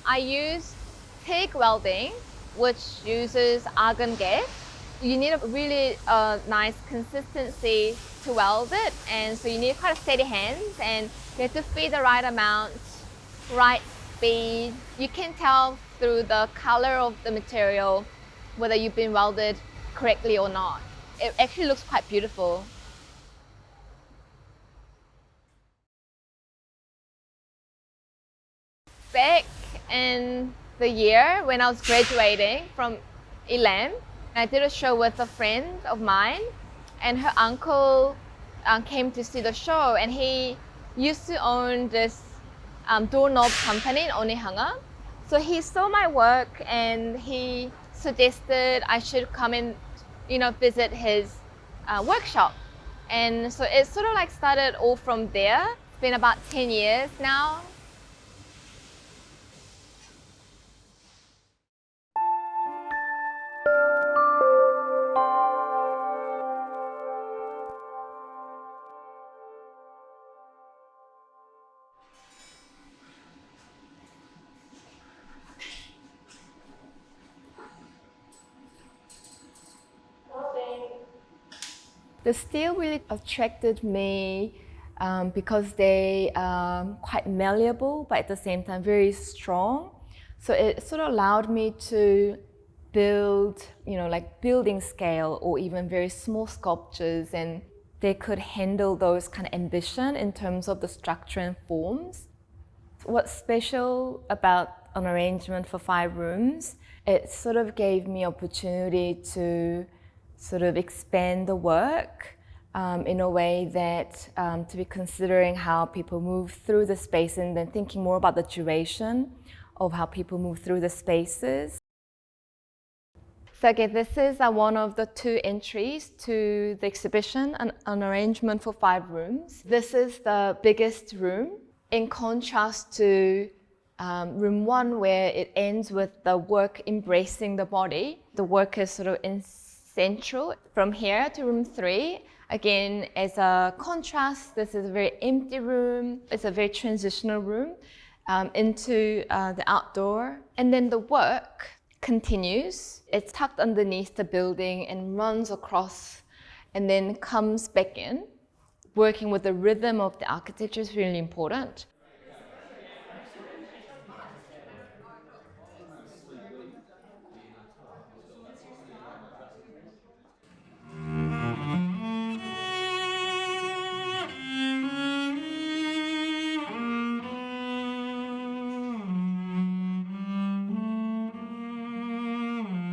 I use TIG welding, which uses argon gas. You need a really nice consistency to weld it, and so you need quite a steady hands, and you have to feed the right amount, right speed. You can tell through the color of the material whether you've been welded correctly or not. It actually looks quite beautiful. Back in the year when I was graduating from Elam, I did a show with a friend of mine, and her uncle came to see the show, and he used to own this doorknob company in Onehunga. So he saw my work and he suggested I should come and visit his workshop. And so it sort of like started all from there. It's been about 10 years now. The steel really attracted me because they are quite malleable, but at the same time very strong. So it sort of allowed me to build, like building scale or even very small sculptures, and they could handle those kind of ambition in terms of the structure and forms. What's special about an arrangement for 5 rooms, it sort of gave me opportunity to sort of expand the work in a way that to be considering how people move through the space, and then thinking more about the duration of how people move through the spaces. So again, this is one of the 2 entries to the exhibition, an arrangement for 5 rooms. This is the biggest room, in contrast to room 1, where it ends with the work embracing the body. The work is sort of in central. From here to room 3, again, as a contrast, this is a very empty room. It's a very transitional room into the outdoor. And then the work continues. It's tucked underneath the building and runs across and then comes back in. Working with the rhythm of the architecture is really important.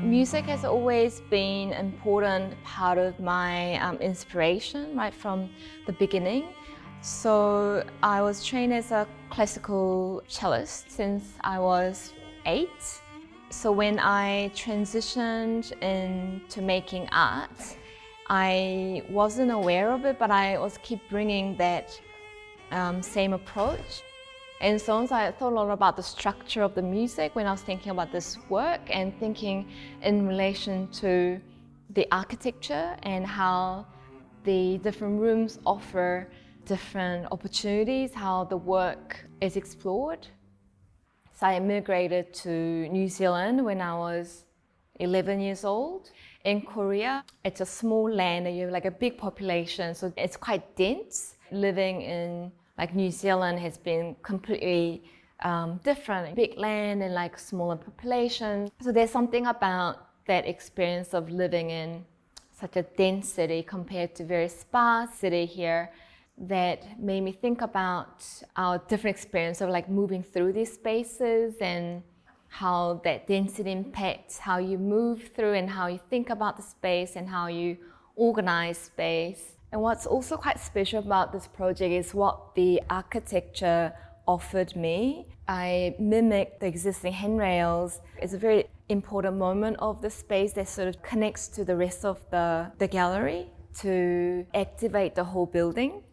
Music has always been an important part of my inspiration right from the beginning. So I was trained as a classical cellist since I was 8. So when I transitioned into making art, I wasn't aware of it, but I was keep bringing that same approach. And so I thought a lot about the structure of the music when I was thinking about this work, and thinking in relation to the architecture and how the different rooms offer different opportunities, how the work is explored. So I immigrated to New Zealand when I was 11 years old. In Korea, it's a small land and you have like a big population, so it's quite dense. Living in like New Zealand has been completely different. Big land and like smaller population. So there's something about that experience of living in such a dense city compared to very sparse city here that made me think about our different experience of like moving through these spaces, and how that density impacts how you move through and how you think about the space and how you organize space. And what's also quite special about this project is what the architecture offered me. I mimicked the existing handrails. It's a very important moment of the space that sort of connects to the rest of the gallery to activate the whole building.